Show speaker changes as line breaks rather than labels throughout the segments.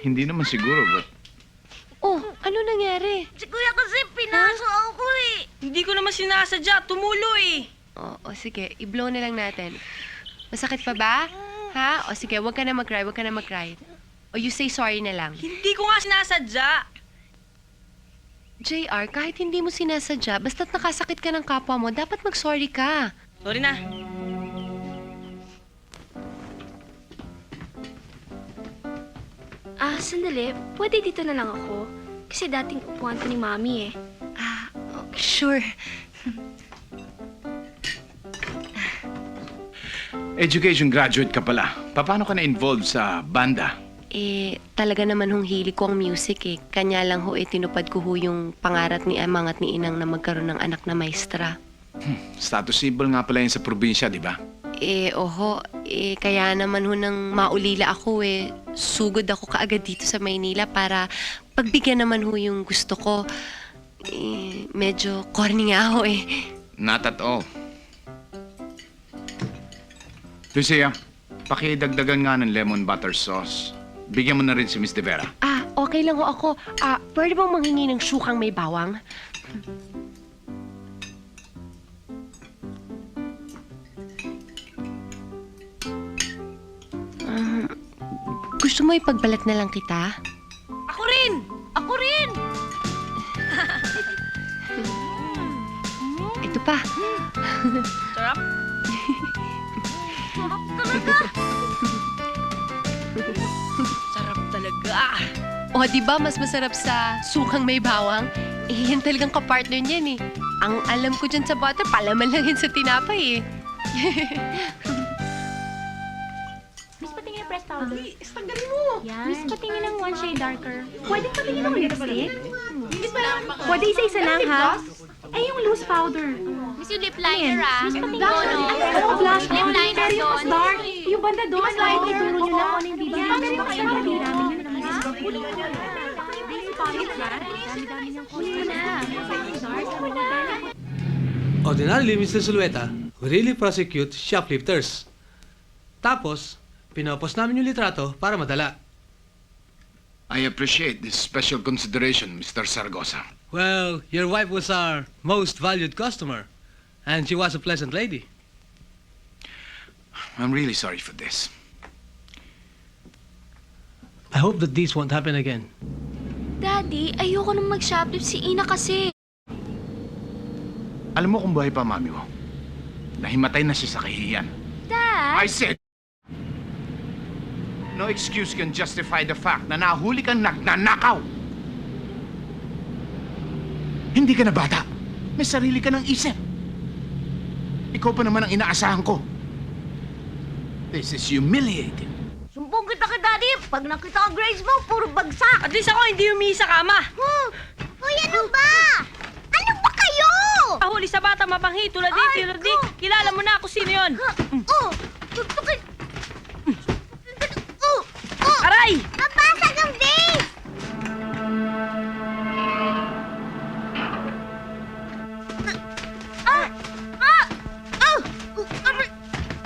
Hindi naman siguro, but...
Oh, ano nangyari?
Si Kuya kasi pinaso ako eh.
Hindi ko naman sinasadya. Tumulo eh.
O sige, i-blow na lang natin. Masakit pa ba? Ha? O sige, huwag ka na mag-cry, huwag ka na mag-cry. O you say sorry na lang.
Hindi ko nga sinasadya.
JR, kahit hindi mo sinasadya, basta't nakasakit ka ng kapwa mo, dapat mag-sorry ka.
Sorry na.
Sandali. Pwede dito na lang ako. Kasi dating upuan to ni Mami eh.
Sure.
Education graduate ka pala. Paano ka na-involved sa banda?
Talaga naman hong hilig ko ang music eh. Kanya lang ho tinupad ko ho yung pangarap ni amang at ni inang na magkaroon ng anak na maestra.
Status symbol nga pala yun sa probinsya, di ba?
Kaya naman ho nang maulila ako sugod ako kaagad dito sa Maynila para pagbigyan naman ho yung gusto ko. Medyo corny nga ho
Not at all. Lucia, pakidagdagan nga ng lemon butter sauce. Bigyan mo na rin si Miss De Vera.
Okay lang ho ako. Pwede bang manghingi ng sukang may bawang? Gusto mo ipagbalat na lang kita?
Ako rin! Ako rin!
Ito pa.
Sarap. Sarap talaga.
O, di ba mas masarap sa sukang may bawang? Yan talagang kapartner niyan Ang alam ko dyan sa butter, palaman lang yun sa tinapay
Miss, patingin ang press powder.
Istanggalin mo.
Yan. Miss, patingin ng one shade darker. Pwede patingin ng lipstick? Miss, pwede isa-isa lang, ha? Yung loose powder.
Miss, yung lip liner
Miss, patingin ng blush
Lip
on.
liner
Pero yung mas
doon.
dark. Yung banda doon. Mas light, ituro nyo lang ano yung bibigyan. Paano yung dami namin yun?
Ordinarily, Mr. Zulueta, we really prosecute shoplifters. Tapos, pinapos namin yung litrato para madala.
I appreciate this special consideration, Mr. Sargosa.
Well, your wife was our most valued customer, and she was a pleasant lady.
I'm really sorry for this.
I hope that this won't happen again.
Daddy, ayoko nang mag-shoplift si Ina kasi.
Alam mo kung buhay pa mami mo? Nahimatay na siya sa kahihiyan.
Dad!
I said, no excuse can justify the fact na nahuli kang nagnanakaw. Hindi ka na bata. May sarili ka ng isip. Ikaw pa naman ang inaasahan ko. This is humiliating.
Sumbong kita kay Daddy. Pag nakita ang grades mo, puro bagsak.
At least ako hindi humihi sa kama.
Uy, ano ba? Ano ba kayo?
Pahuli sa bata mabanghi tulad
Ay,
di. Kilala mo na ako sino yon.
Tutukin.
Aray!
Nabasag ang base!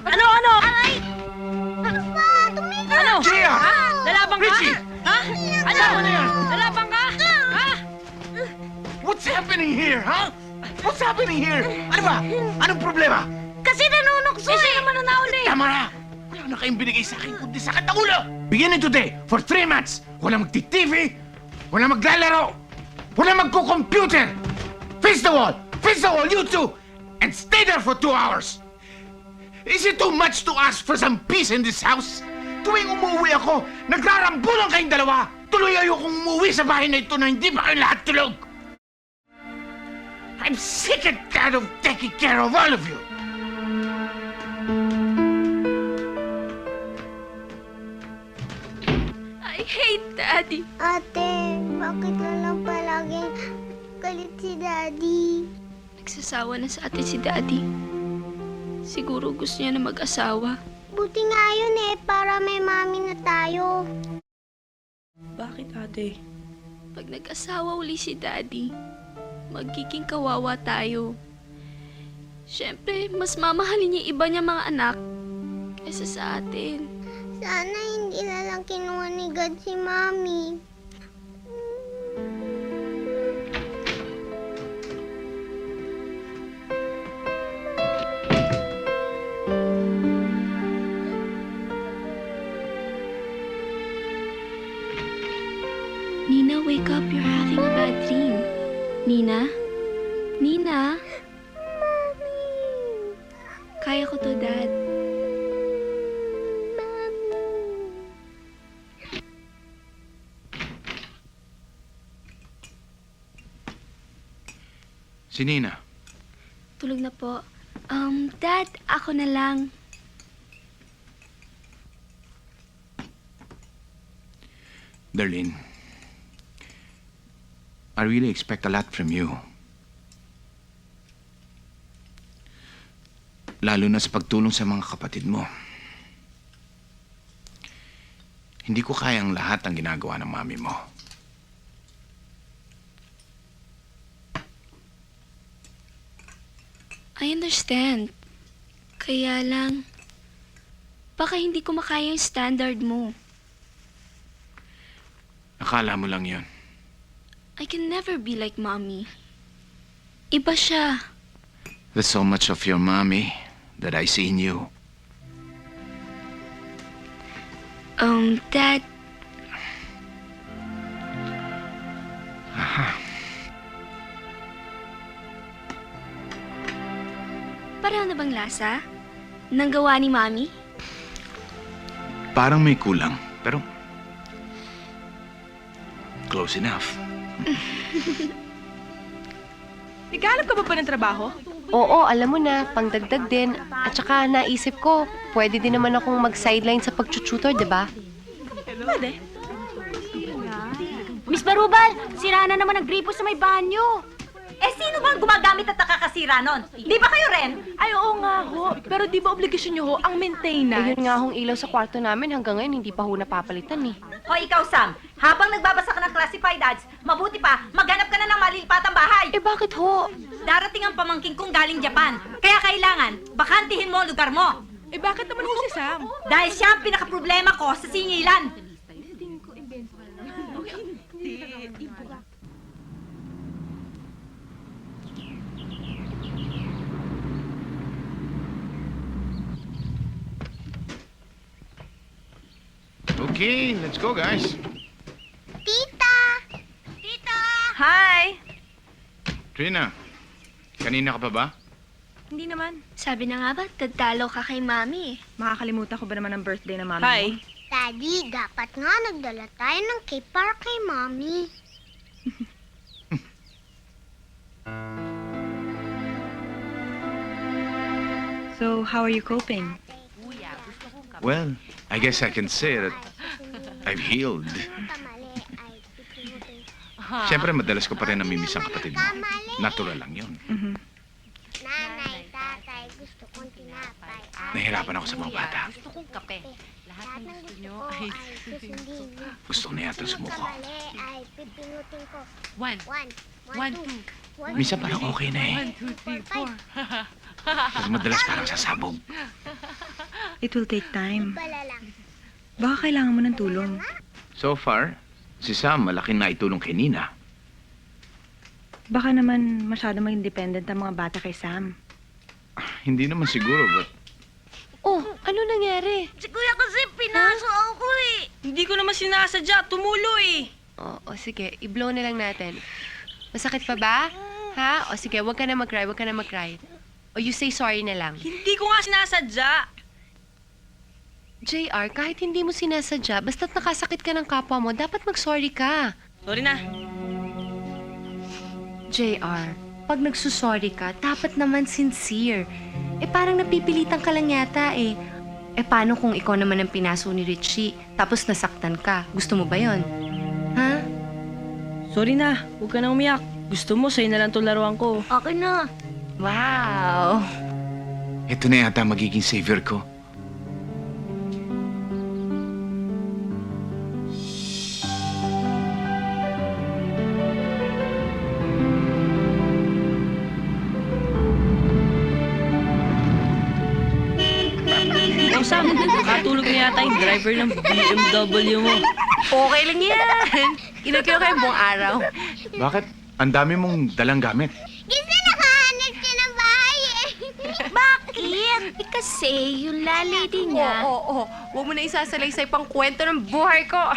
Ano?
Aray! Ano ba? Tumigil!
Ano?
Gia!
Ha? Lalabang ka?
Richie!
Ha? Ano? Lalabang ka? Ha?
What's happening here, huh? What's happening here? Ano ba? Anong problema?
Kasi nanunokso
Siya naman ang nauli.
Tama na! Wala na kayong binigay sa akin kundi sakit ng ulo! Beginning today, for 3 months, walang magti-TV, walang maglalaro, walang magko-computer! Face the wall, you two, and stay there for 2 hours! Is it too much to ask for some peace in this house? Tuwing umuwi ako, nagrarambulan kayong dalawa! Tuloy ayokong umuwi sa bahay na ito na hindi ba kayo lahat tulog! I'm sick and tired of taking care of all of you!
I hate Daddy.
Ate, bakit na lang palaging galit si Daddy?
Nagsasawa na sa atin si Daddy. Siguro gusto niya na mag-asawa.
Buti nga yun para may mami na tayo.
Bakit ate?
Pag nag-asawa uli si Daddy, magiging kawawa tayo. Siyempre, mas mamahalin niya iba niya mga anak kaysa sa atin.
Sana hindi hindi na lang kinuha ni God si Mami?
Nina, wake up. You're having a bad dream. Nina? Nina? Kaya ko to, Dad.
Si Nina.
Tulog na po. Dad, ako na lang.
Darlene, I really expect a lot from you. Lalo na sa pagtulong sa mga kapatid mo. Hindi ko kaya ang lahat ng ginagawa ng mami mo.
I understand. Kaya lang, baka hindi ko makaya yung standard mo.
Akala mo lang yun.
I can never be like Mommy. Iba siya.
There's so much of your mommy that I see in you.
Dad, pareho na bang lasa? Nang gawa ni Mommy?
Parang may kulang, pero close enough.
Naghanap ka ba ng trabaho?
Oo, alam mo na, pangdagdag din. At saka naisip ko, pwede din naman akong mag-sideline sa pag-tutor, di ba?
Pwede.
Miss Barubal, sira na naman ang gripo sa may banyo.
Eh, sino bang gumagamit at nakakasira nun? Di ba kayo rin?
Ay, oo nga ho. Pero di ba obligasyon nyo ho ang maintenance?
Ayun nga hong ilaw sa kwarto namin hanggang ngayon hindi pa ho napapalitan eh.
O ikaw, Sam, habang nagbabasa ka ng classified ads, mabuti pa, maghanap ka na ng malilipatang bahay.
Eh bakit ho?
Darating ang pamangking kong galing Japan. Kaya kailangan, bakantihin mo ang lugar mo.
Eh, bakit naman ho si Sam?
Dahil siya ang pinaka-problema ko sa singilan.
Okay, let's go, guys.
Tita!
Hi!
Trina, kanina ka pa ba?
Hindi naman.
Sabi na nga ba, tatalo ka kay Mommy.
Makakalimutan ko ba naman ang birthday ng mami
Hi.
mo?
Daddy, dapat nga nagdala tayo ng cake para kay Mami.
So, how are you coping?
Well, I guess I can say that I've healed.
Tamali ay pipinutin ko.
Siyempre, madalas ko pa rin namimiss ang kapatid mo. Natural lang yun.
Nanay, tatay, gusto kong tinapay.
Nahirapan ako sa mga bata.
Gusto kong kape.
Lahat ng gusto ko ay susundin niyo.
Gusto ko na yata sumuko.
Tamali ay pipinutin ko.
One.
One, two. One,
Minsan parang okay na eh.
2, 3, 4.
Pero madalas parang sasabog.
It will take time.
Bala lang.
Baka kailangan mo ng tulong.
So far, si Sam malaking naitulong kay Nina.
Baka naman masyado maging dependent ang mga bata kay Sam.
Hindi naman siguro, but
Oh, ano nangyari?
Si Kuya kasi pinaso ako eh.
Hindi ko naman sinasadya. Tumulo eh.
O sige, i-blow na lang natin. Masakit pa ba? Ha? O sige, huwag ka na mag-cry, huwag ka na mag-cry. O you say sorry na lang.
Hindi ko nga sinasadya.
JR, kahit hindi mo sinasadya, basta't nakasakit ka ng kapwa mo, dapat mag-sorry ka.
Sorry na.
JR, pag nagsusorry ka, dapat naman sincere. Eh parang napipilitan ka lang yata eh. Eh paano kung ikaw naman ang pinaso ni Richie, tapos nasaktan ka? Gusto mo ba yon? Ha?
Sorry na. Huwag ka na umiyak. Gusto mo, sa'yo na lang itong laruan ko.
Okay na.
Wow!
ito na yata magiging savior ko.
Sam, nakatulog na yata yung driver ng BMW mo.
Okay lang yan. Inagkilo kayo buong araw.
Bakit? Ang dami mong dalang gamit.
Kasi nakahanap siya ng bahay eh.
Bakit? Kasi yung lalady niya...
Oo. Huwag mo na isasalaysay pang kwento ng buhay ko.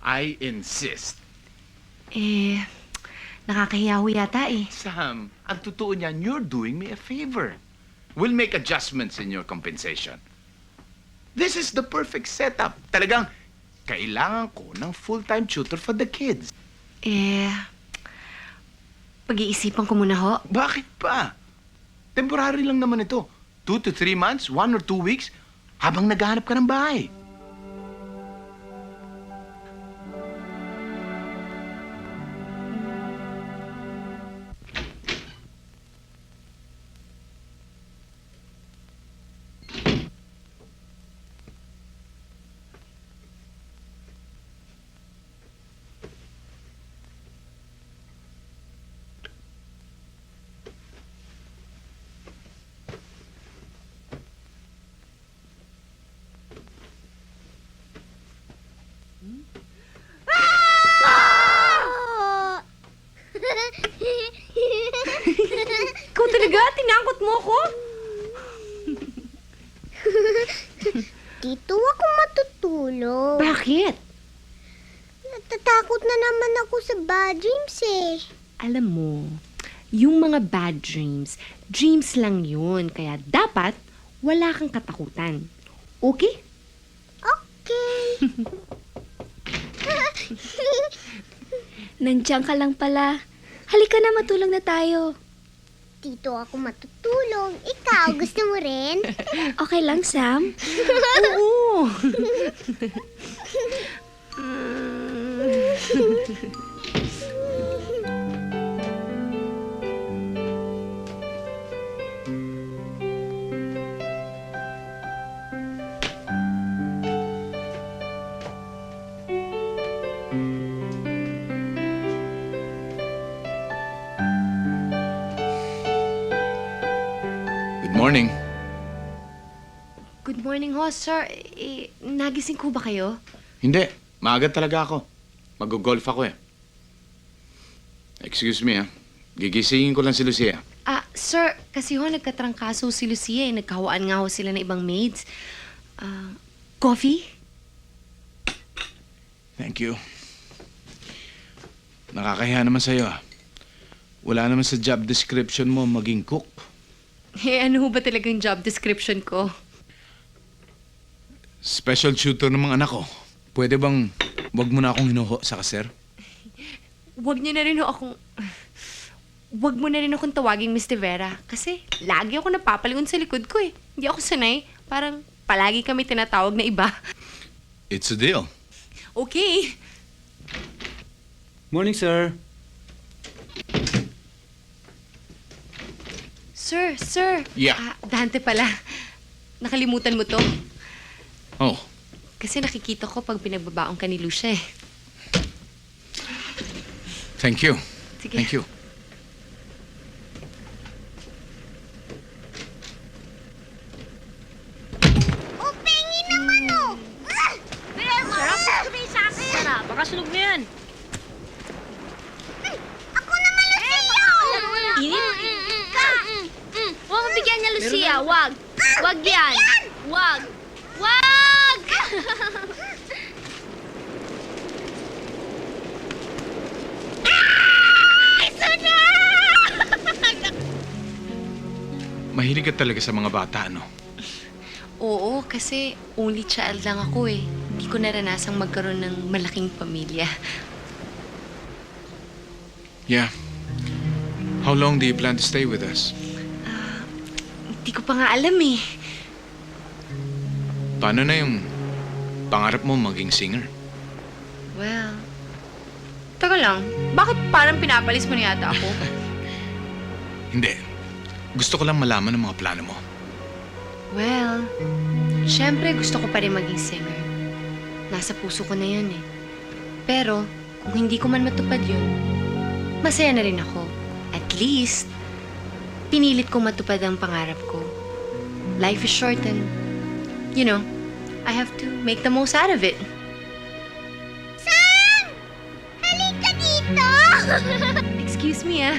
I insist.
Nakakahiya ho yata eh.
Sam, ang totoo niyan, you're doing me a favor. We'll make adjustments in your compensation. This is the perfect setup. Talagang, kailangan ko ng full-time tutor for the kids.
Pag-iisipan ko muna ho.
Bakit pa? Temporary lang naman ito. 2 to 3 months, 1 or 2 weeks, habang naghahanap ka ng bahay.
Ikaw talaga? Tinakot mo ako?
Dito ako matutulog.
Bakit?
Natatakot na naman ako sa bad dreams eh.
Alam mo, yung mga bad dreams, dreams lang yun. Kaya dapat wala kang katakutan. Okay?
Okay.
Nandiyan ka lang pala. Halika na, matulog na tayo.
Dito ako matutulog. Ikaw, gusto mo rin?
Okay lang, Sam?
Oo.
Good morning.
Good morning ho, sir. Nagising ko ba kayo?
Hindi. Maaga talaga ako. Mag-golf ako eh. Excuse me Gigisingin ko lang si Lucia.
Sir, kasi ho, nagkatrangkaso si Lucia eh. Nagkahawaan nga ho sila ng ibang maids. Coffee?
Thank you. Nakakahiya naman sa'yo Wala naman sa job description mo maging cook.
Ano ho ba talagang job description ko?
Special tutor ng mga anak ko. Pwede bang wag mo na akong hinuho sa kaser?
Huwag mo na rin akong tawaging Miss Vera. Kasi lagi ako napapalingon sa likod ko eh. Hindi ako sanay. Parang palagi kami tinatawag na iba.
It's a deal.
Okay.
Morning, sir.
Sir.
Yeah.
Dante pala. Nakalimutan mo to.
Oh,
Kasi nakikita ko pag pinagbabaong ka ni Lucia eh.
thank you.
Sige.
Thank you.
Oh, pengi naman oh.
Sarap, baka sunog na yan.
Ako naman, Lucia!
Huwag mo bigyan niya, Lucia. Wag. Wag yan. Wag. Wag!
Mahilig ka talaga sa mga bata, no?
Oo, kasi only child lang ako eh. Hindi ko naranasang magkaroon ng malaking pamilya.
Yeah. How long do you plan to stay with us?
Hindi ko pa nga alam eh.
Paano na yung pangarap mo maging singer?
Well, taka lang. Bakit parang pinapalis mo na yata ako?
Hindi. Gusto ko lang malaman ang mga plano mo.
Well, syempre gusto ko pa rin maging singer. Nasa puso ko na yun eh. Pero, kung hindi ko man matupad yun, masaya na rin ako. At least, pinilit kong matupad ang pangarap ko. life is short and, you know, I have to make the most out of it.
Sam! Halika dito!
Excuse me, ah.